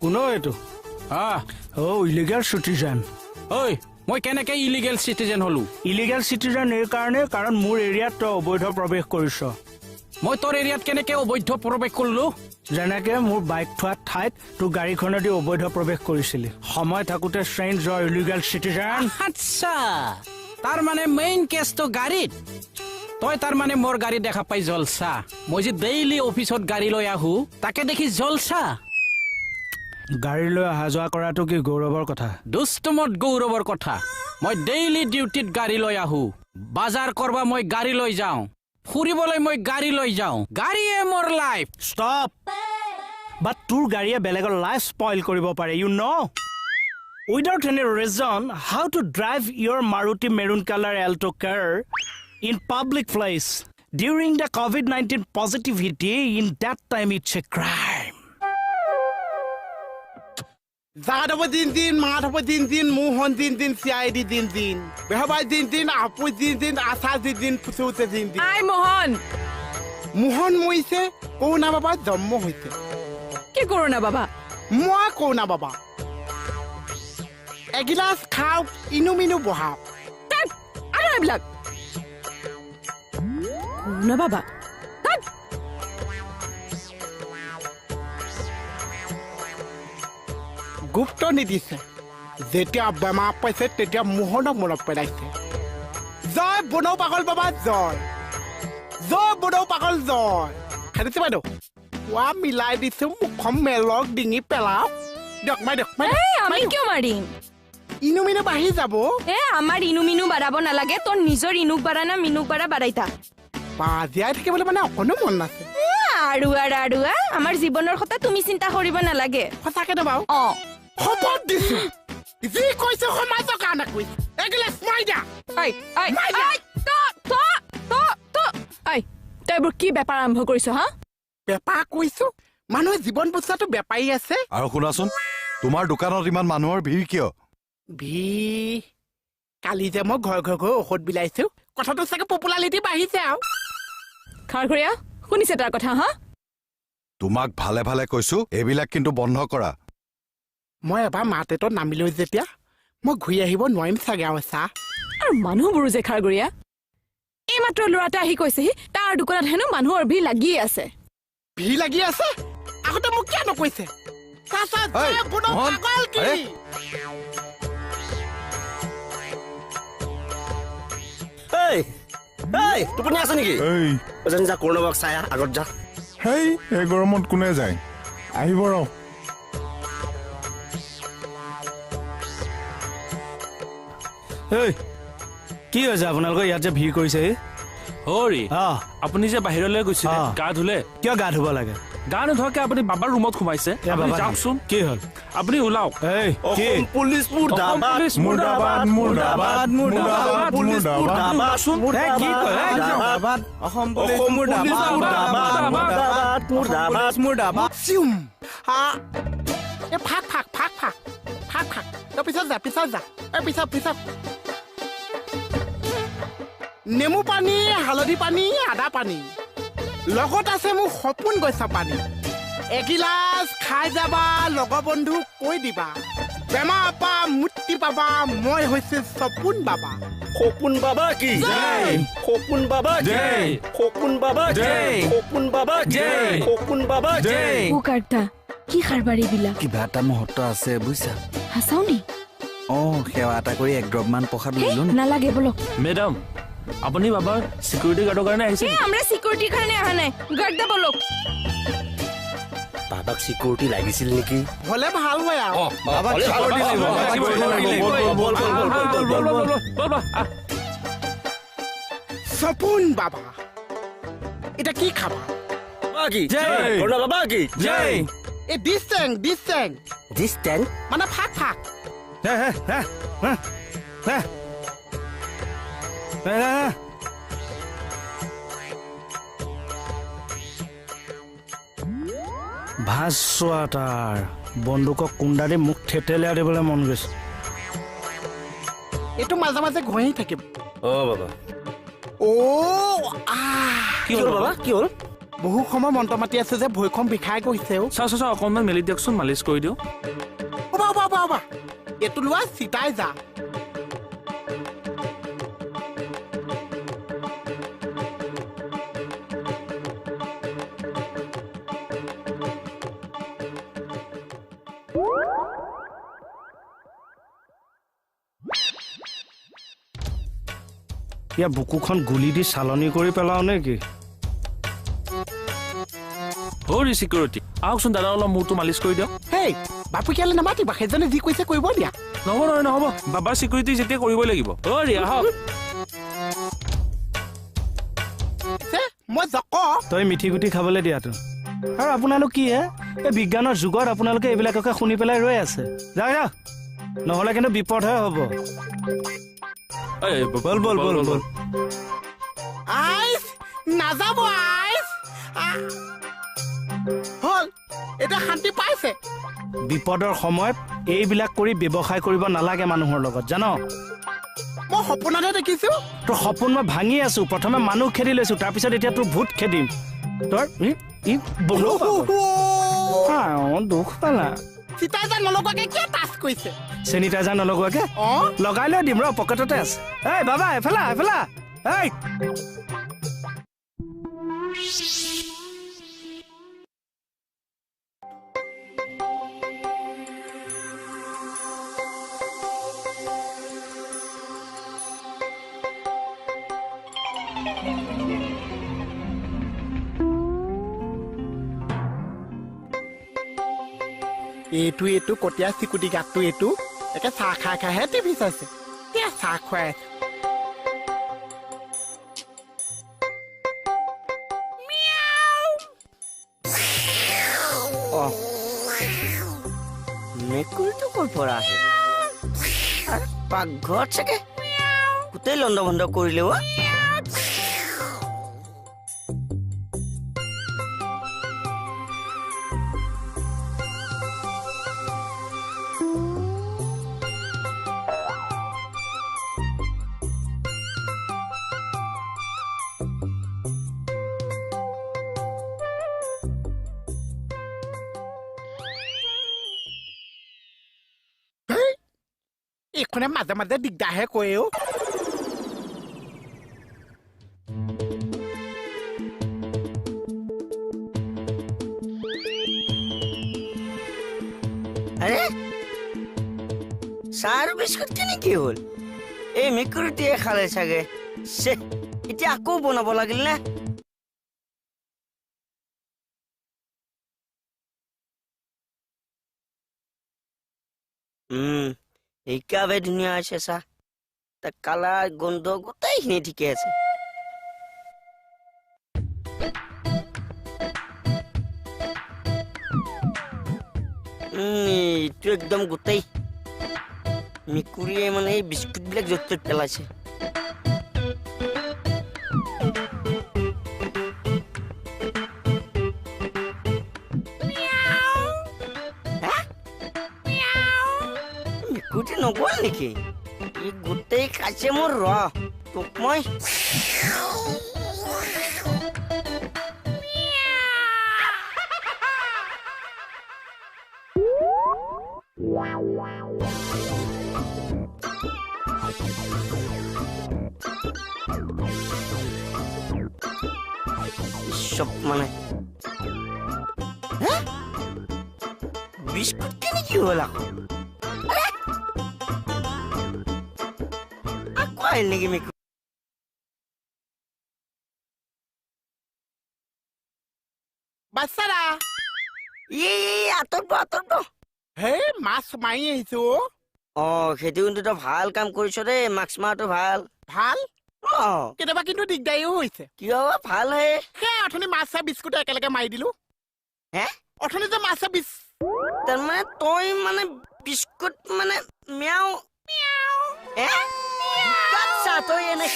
কোন এইটো illegal citizen ঐ মই কেনেকে ইলিগেল সিটিজেন হলো ইলিগেল সিটিজেন এই কাৰণে কাৰণ মোৰ এৰিয়াত তই অবৈধ প্ৰৱেশ কৰিছ মই তোৰ এৰিয়াত কেনেকে অবৈধ প্ৰৱেশ কৰিলো যেনেকে মোৰ বাইক থোৱা ঠাইত তোৰ গাড়ীখনেদি অবৈধ প্ৰৱেশ কৰিছিলি সময় থাকোতে চেঞ্জ হয় ইলিগেল সিটিজেন আচ্ছা তাৰ মানে মেইন কেছটো গাড়ীত তই তাৰ মানে মোৰ গাড়ী দেখা পাই জলসা মই যে ডেইলি অফিসত গাড়ী লৈ আহো তাকে দেখি জলসা গাড়ী লৈ অহা যোৱা কৰাটো কি গৌৰৱৰ কথা দুষ্টমত গৌৰৱৰ কথা মই ডেইলি ডিউটিত গাড়ী লৈ আহো বাজাৰ কৰবা মই গাড়ী লৈ যাওঁ ফুৰিবলৈ মই গাড়ী লৈ যাওঁ গাড়ীয়ে মোৰ লাইফ ষ্টপ বাট তোৰ গাড়ীয়ে বেলেগৰ লাইফ স্পইল কৰিব পাৰে you know without any reason how to drive your Maruti maroon colour Alto car in public place during the COVID-19 positivity in that time it's a crime Zadab din Madhab din Mohan din CID din Behabai din Apu din Asad din Pusut din Hi Mohan Mohan moise Kona baba jammo hoite কি করো না বাবা Moi kona baba Egilas khao inuminu bohap আরে এবিলাক না বাবা গুপ্ত নিদিছে যেতিয়া বেমাৰ পাইছে তেতিয়া মোহনক মনত পেলাইছে জয় বনৌ পাগল বাবা জয় জয় বনৌ পাগল জয় খাইছে বাইদেউ কোৱা মিলাই দিছো মুখম মেলক ডিঙি পেলাও দিয়ক বাইদেউ আমি কিয় মাৰিম ইনুমিনু বাঢ়ি যাব আমাৰ ইনুমিনু বাঢ়াব নালাগে তোৰ নিজৰ ইনুক বাঢ়া না মিনুক বাঢ়া বাঢ়াইতা বা জীয়াই থাকিবলৈ মানে অকণো মন নাছে আৰুৱা আমাৰ জীৱনৰ কথা তুমি চিন্তা কৰিব নালাগে সঁচাকে নে বাৰু খবৰ দিছো যি কৈছে সমাজৰ কাৰণে কৈছে এগিলাচ মাই দিয়া তই বোৰ কি বেপাৰ আৰম্ভ কৰিছ হা বেপাৰ কৈছো মানুহে জীৱন বচাটো বেপাৰী আছে আৰু শুনাচোন তোমাৰ দোকানত ইমান মানুহৰ ভিৰ কিয় কালি যে মই ঘৰ ঔষধ বিলাইছো কথাটো চাগে পপুলাৰিটি বাঢ়িছে আৰু খাৰঘৰীয়া শুনিছে তাৰ কথা হা তোমাক ভালে ভালে কৈছো এইবিলাক কিন্তু বন্ধ কৰা মই এবাৰ মাতেটত নামিলো যেতিয়া মই ঘূৰি আহিব নোৱাৰিম চাগে আৰু চাহ আৰু মানুহবোৰো যে খাৰঘৰীয়া এইমাত্ৰ ল'ৰাটা আহি কৈছেহি তাৰ দোকানত হেনো মানুহৰ ভিৰ লাগিয়ে আছে ভিৰ লাগি আছে আগতে মোক কিয় নকৈছে টোপনি আছে নেকি যা কৰণবাক চাই আগত যা হেই এই গৰমত কোনে যায় আহিব ৰ কি হৈছে আপোনালোকে ইয়াত যে ভিৰ কৰিছে হৰি আপুনি যে বাহিৰলৈ গৈছিলে গা ধুলে কিয় গা ধুব লাগে গা নোধোৱাকে আপুনি বাবাৰ ৰুমত সোমাইছে যাওকচোন কি হ'ল আপুনি ওলাওক পুলিচ মুৰ্দাবাদ মুৰ্দাবাদ মুৰ্দাবাদ পুলিচ মুৰ্দাবাদ অসম পুলিচ মুৰ্দাবাদ ফাক পিছত যা পিছত নেমু পানী হালধি পানী আদা পানী লগত আছে মোৰ সপোন গছা পানী এগিলাচ খাই যাবা লগৰ বন্ধু কৈ দিবা বেমাৰ পা মুক্তি পাবা মই হৈছে সপোন বাবা সপোন বাবা কি সপোন বাবা সপোন বাবা সপোন বাবা সপোন বাবা ও কাৰ্তা কি খাৰবাৰী বিলা কিবা এটা মুহূৰ্ত আছে বুজিছা হাসাও নি সেৱা এটা কৰি এক ড্ৰপ মান প্ৰসাদ ললো নালাগে বলো মেডাম আপুনি বাবাৰ সিকিউৰিটি গাৰ্ডৰ কাৰণে আহিছে আমৰা সিকিউৰিটিৰ কাৰণে আহা নাই গাৰ্ড দা বলো বাবাক সিকিউৰিটি লাগিছিল নেকি হলে ভাল হয় আৰু সপোন বাবা এটা কি খাবা বাবা কি এই ডিস্টেং মানে ফাক ভাজ চোৱা তাৰ বন্দুকক কুণ্ডা দি মুখ থেতেলিয়াই দিবলৈ মন গৈছে এইটো মাজে মাজে ঘঁহি থাকিব বাবা কি হ'ল বাবা কি হ'ল বহু সময় মন্ত্ৰ মাতি আছে যে ভৰিখন বিষাই গৈছে চাওঁ অকণমান মেলি দিয়কচোন মালিচ কৰি দিওঁ বাবা এইটো লোৱা চিতাই যা ইয়াৰ বুকুখন গুলি দি চালনি কৰি পেলাও নেকি হৰি চিকিউৰিটি আহকচোন দাদা অলপ মূৰটো মালিচ কৰি দিয়ক হেই বাপু কেলে নামাতিবা সেইজনে যি কৈছে কৰিব দিয়া নহ'ব বাবাৰ চিকিউৰিটি যেতিয়া কৰিবই লাগিব হৰি আহক মই জক তই মিঠি গুটি খাবলৈ দিয়াতো আৰু আপোনালোক কি হে এই বিজ্ঞানৰ যুগত আপোনালোকে এইবিলাককে শুনি পেলাই ৰৈ আছে যা নহ'লে কিন্তু বিপদহে হ'ব বল আইচ নাযাব আইচ হল এতিয়া শান্তি পাইছে বিপদৰ সময়ত এইবিলাক কৰি ব্যৱসায় কৰিব নালাগে মানুহৰ লগত জান মই সপোনতহে দেখিছো তোৰ সপোন মই ভাঙি আছো প্ৰথমে মানুহ খেদি লৈছো তাৰপিছত এতিয়া তোৰ ভূত খেদিম তোৰ দুখ পালা চিতাইজাৰ নলগোৱাকে কিয় টাচ কৰিছে চেনিটাইজাৰ নলগোৱাকে লগাই লৈ দিম ৰ পকেটতে আছে এই বাবা এফালা এই এইটো কটীয়া চিকুটি গাতটো এইটো একে চাহ খাইহে টিভি চাইছে এতিয়া চাহ খুৱাই মেকুৰীটো ক'ৰ পৰা আহে পাকঘৰত চাগে গোটেই লণ্ড ভণ্ড কৰিলে এইখনে মাজে মাজে দিগদাৰহে কৰে আৰে চাহ আৰু বিস্কুট কেনেকে হ'ল এই মেকুৰীটোৱে খালে চাগে এতিয়া আকৌ বনাব লাগিল নে একেবাৰে ধুনীয়া আছে চাহ তাৰ কালাৰ গন্ধ গোটেইখিনি ঠিকে আছে এইটো একদম গোটেই মেকুৰীয়ে মানে এই বিস্কুট বিলাক য'ত ত'ত পেলাইছে মেকুৰীটো নগ'ল নেকি ই গোটেই খাইছে মোৰ ৰ তোক মই সব মানে বিস্কুট কেনেকে হ'ল আকৌ আহিল নেকি মেকুৰী বাচ্চাৰা আঁতৰটো হেই মাছ মাৰি আহিছো সেইটো কিন্তু তই ভাল কাম কৰিছ দেই মাস্ক মাৰাটো ভাল ভাল কেতিয়াবা কিন্তু দিগদাৰীও হৈছে কিয় ভাল হে সেই অথনি মাছ বিস্কুট একেলগে মাৰি দিলো অথনি যে মাছ তাৰমানে তই মানে বিস্কুট মানে মেও তই এনে